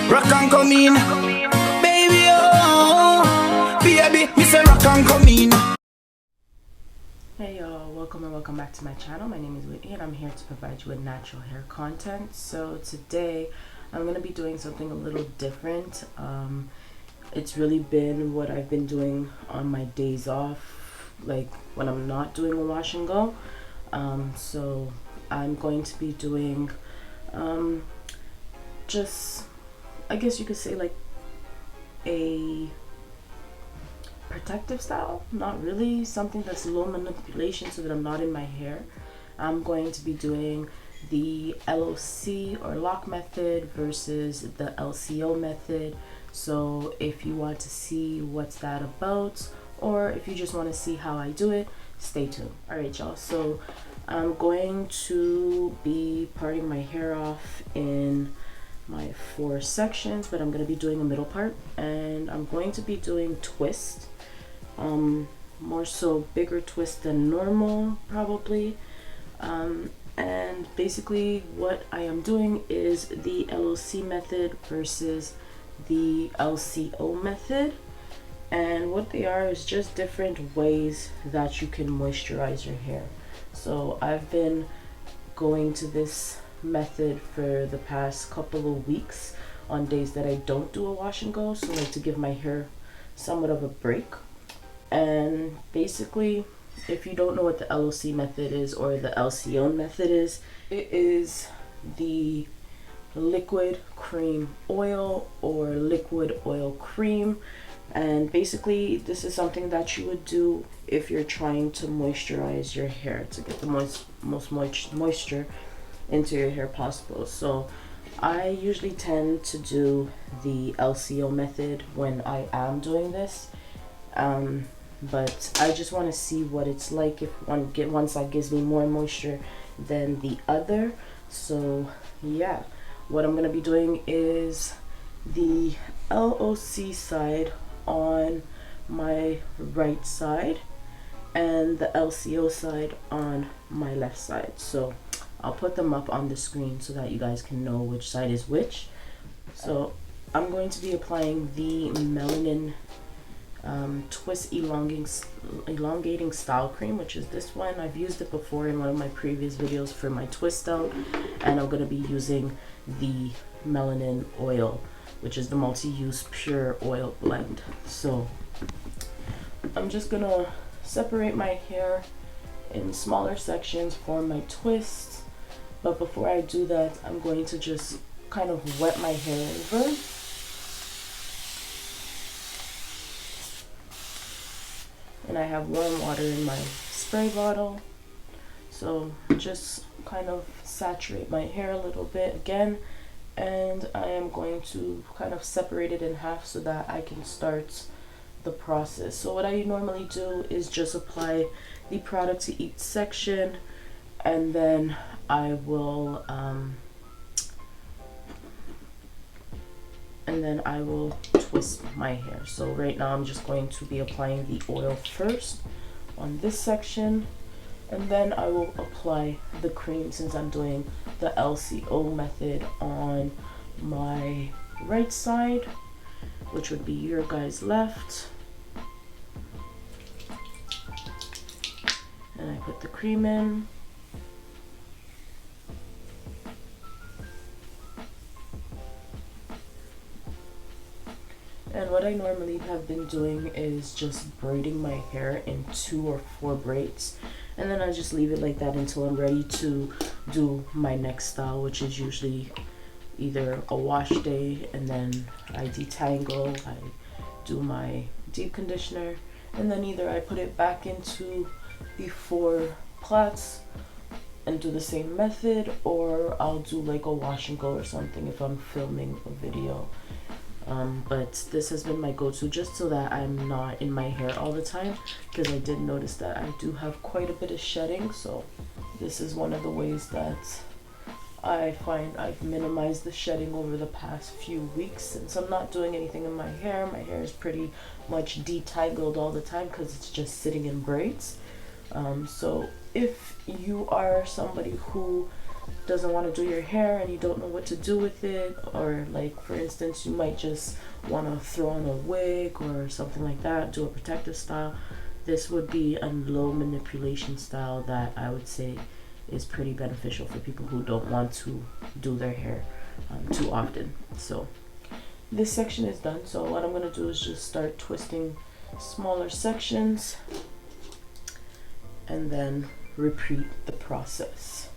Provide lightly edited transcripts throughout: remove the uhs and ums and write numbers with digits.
Rock and come in, baby, oh, baby, me say rock and come in. Hey y'all, welcome and welcome back to my channel. My name is Whitney and I'm here to provide you with natural hair content. So today I'm going to be doing something a little different. It's really been what I've been doing on my days off, like when I'm not doing a wash and go. So I'm going to be doing just, I guess you could say, like a protective style, not really something that's low manipulation so that I'm not in my hair. I'm going to be doing the LOC or lock method versus the LCO method. So if you want to see what's that about, or if you just want to see how I do it, stay tuned. All right, y'all, so I'm going to be parting my hair off in my 4 sections, but I'm going to be doing a middle part, and I'm going to be doing twist, more so bigger twist than normal probably. And basically what I am doing is the LOC method versus the LCO method, and what they are is just different ways that you can moisturize your hair. So I've been going to this method for the past couple of weeks on days that I don't do a wash and go, so like to give my hair somewhat of a break. And basically, if you don't know what the LOC method is or the LCO method is, it is the liquid cream oil or liquid oil cream. And basically this is something that you would do if you're trying to moisturize your hair to get the most moisture into your hair possible. So I usually tend to do the LCO method when I am doing this, but I just want to see what it's like if one side gives me more moisture than the other. So yeah, what I'm going to be doing is the LOC side on my right side and the LCO side on my left side. So I'll put them up on the screen so that you guys can know which side is which. So I'm going to be applying the Melanin Twist-Elongating Style Cream, which is this one. I've used it before in one of my previous videos for my twist out, and I'm going to be using the Melanin oil, which is the multi-use pure oil blend. So I'm just going to separate my hair in smaller sections for my twists, but before I do that, I'm going to just kind of wet my hair over. And I have warm water in my spray bottle, so just kind of saturate my hair a little bit again, and I am going to kind of separate it in half so that I can start the process. So what I normally do is just apply the product to each section, and then I will twist my hair. So right now I'm just going to be applying the oil first on this section, and then I will apply the cream, since I'm doing the LCO method, on my right side, which would be your guys' left. And I put the cream in. And what I normally have been doing is just braiding my hair in 2 or 4 braids, and then I just leave it like that until I'm ready to do my next style, which is usually either a wash day, and then I detangle, I do my deep conditioner, and then either I put it back into the 4 plaits and do the same method, or I'll do like a wash and go or something if I'm filming a video. But this has been my go-to just so that I'm not in my hair all the time, because I did notice that I do have quite a bit of shedding. So this is one of the ways that I find I've minimized the shedding over the past few weeks, since I'm not doing anything in my hair. My hair is pretty much detangled all the time because it's just sitting in braids. So if you are somebody who doesn't want to do your hair and you don't know what to do with it, or like for instance you might just want to throw on a wig or something like that, do a protective style, this would be a low manipulation style that I would say is pretty beneficial for people who don't want to do their hair too often. So this section is done, so what I'm going to do is just start twisting smaller sections and then repeat the process.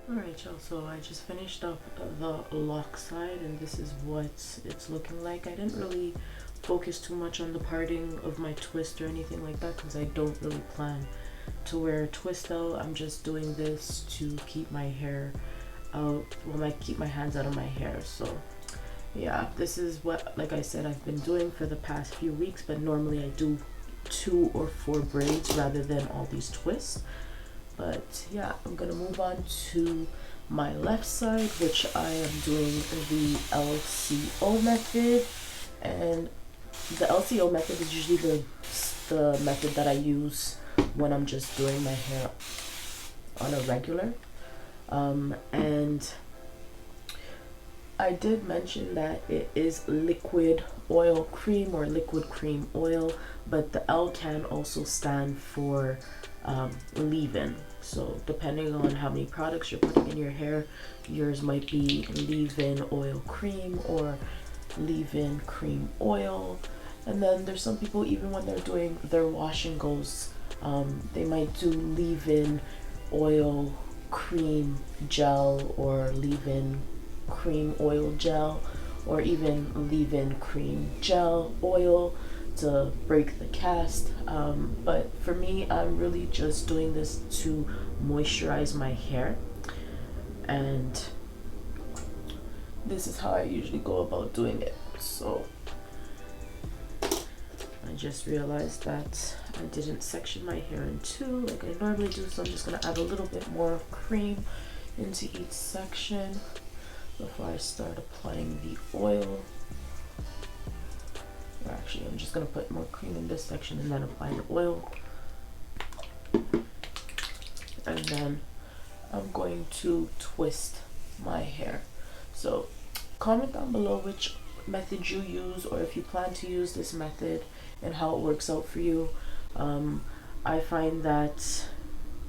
Alright y'all, so I just finished up the lock side and this is what it's looking like. I didn't really focus too much on the parting of my twist or anything like that because I don't really plan to wear a twist out. I'm just doing this to keep my hair out, well, keep my hands out of my hair. So yeah, this is what, like I said, I've been doing for the past few weeks, but normally I do 2 or 4 braids rather than all these twists. But yeah, I'm gonna move on to my left side, which I am doing the LCO method. And the LCO method is usually the method that I use when I'm just doing my hair on a regular. And I did mention that it is liquid oil cream or liquid cream oil, but the L can also stand for leave-in. So depending on how many products you're putting in your hair, yours might be leave-in oil cream or leave-in cream oil. And then there's some people, even when they're doing their wash and goes, they might do leave-in oil cream gel or leave-in cream oil gel, or even leave-in cream gel oil to break the cast. But for me, I'm really just doing this to moisturize my hair, and this is how I usually go about doing it. So I just realized that I didn't section my hair in 2 like I normally do, so I'm just gonna add a little bit more cream into each section before I start applying the oil. Or actually, I'm just gonna put more cream in this section and then apply the oil. And then I'm going to twist my hair. So comment down below which method you use, or if you plan to use this method and how it works out for you. I find that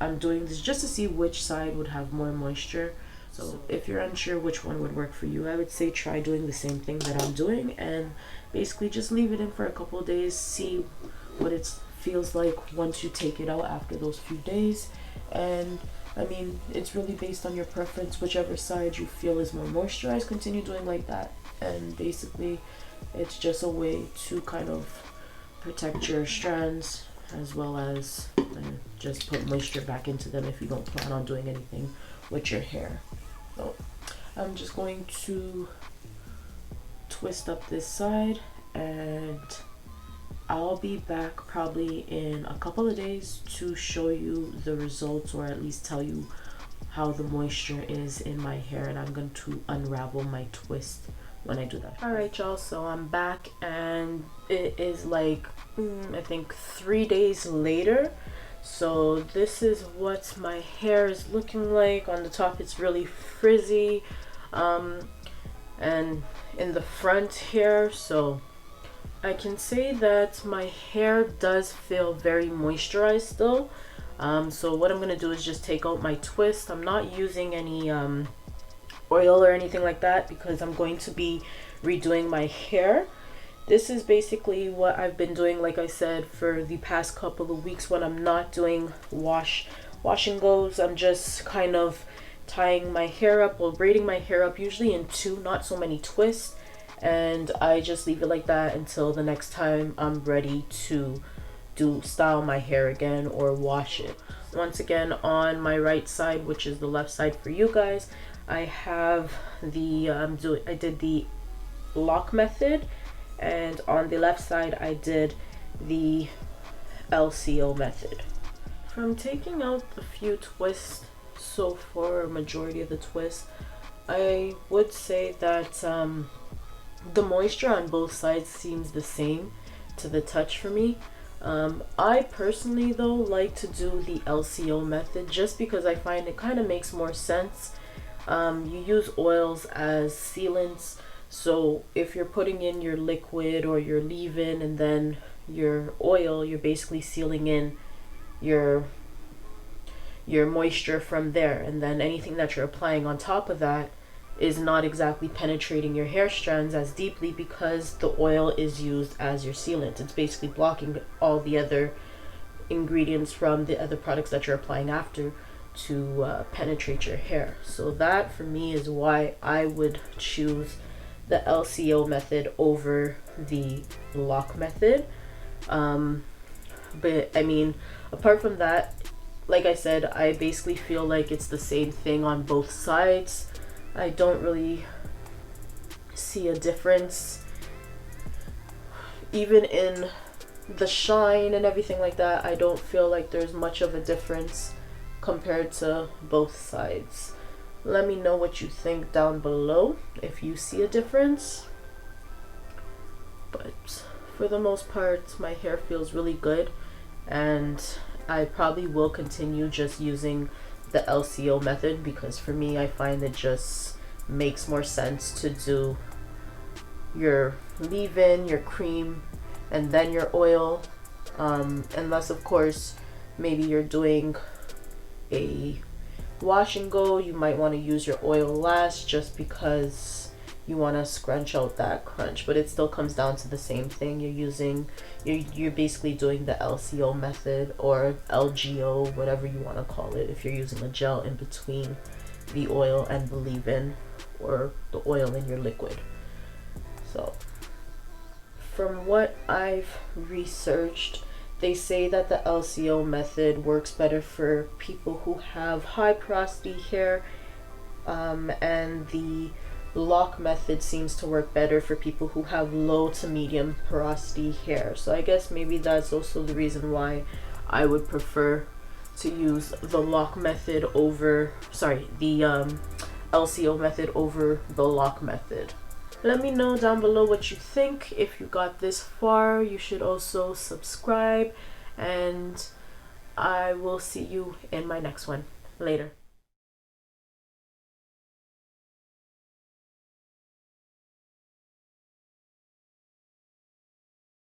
I'm doing this just to see which side would have more moisture. So if you're unsure which one would work for you, I would say try doing the same thing that I'm doing and basically just leave it in for a couple of days, see what it feels like once you take it out after those few days. And I mean, it's really based on your preference. Whichever side you feel is more moisturized, continue doing like that. And basically it's just a way to kind of protect your strands, as well as just put moisture back into them if you don't plan on doing anything with your hair. So I'm just going to twist up this side, and I'll be back probably in a couple of days to show you the results, or at least tell you how the moisture is in my hair, and I'm going to unravel my twist when I do that. Alright y'all, so I'm back and it is like I think 3 days later. So this is what my hair is looking like. On the top it's really frizzy, and in the front here, so I can say that my hair does feel very moisturized still. So what I'm gonna do is just take out my twist. I'm not using any oil or anything like that because I'm going to be redoing my hair. This is basically what I've been doing, like I said, for the past couple of weeks when I'm not doing wash and goes. I'm just kind of tying my hair up or braiding my hair up, usually in two, not so many twists, and I just leave it like that until the next time I'm ready to style my hair again or wash it. Once again, on my right side, which is the left side for you guys, I have the I did the LOC method, and on the left side I did the LCO method. From taking out a few twists so far, a majority of the twists, I would say that the moisture on both sides seems the same to the touch for me. I personally though like to do the LCO method just because I find it kind of makes more sense. You use oils as sealants, so if you're putting in your liquid or your leave-in and then your oil, you're basically sealing in your moisture from there, and then anything that you're applying on top of that is not exactly penetrating your hair strands as deeply because the oil is used as your sealant. It's basically blocking all the other ingredients from the other products that you're applying after to penetrate your hair. So that for me is why I would choose the LCO method over the LOC method. But I mean, apart from that, like I said, I basically feel like it's the same thing on both sides. I don't really see a difference. Even in the shine and everything like that, I don't feel like there's much of a difference compared to both sides. Let me know what you think down below if you see a difference. But for the most part, my hair feels really good, and I probably will continue just using the LCO method because for me, I find it just makes more sense to do your leave-in, your cream, and then your oil, unless of course maybe you're doing a wash and go. You might want to use your oil last just because you want to scrunch out that crunch, but it still comes down to the same thing. You're basically doing the LCO method or LGO, whatever you want to call it, if you're using a gel in between the oil and the leave-in or the oil in your liquid. So from what I've researched, they say that the LCO method works better for people who have high porosity hair, and the LOC method seems to work better for people who have low to medium porosity hair. So I guess maybe that's also the reason why I would prefer to use the LOC method over, the LCO method over the LOC method. Let me know down below what you think. If you got this far, you should also subscribe, and I will see you in my next one. Later.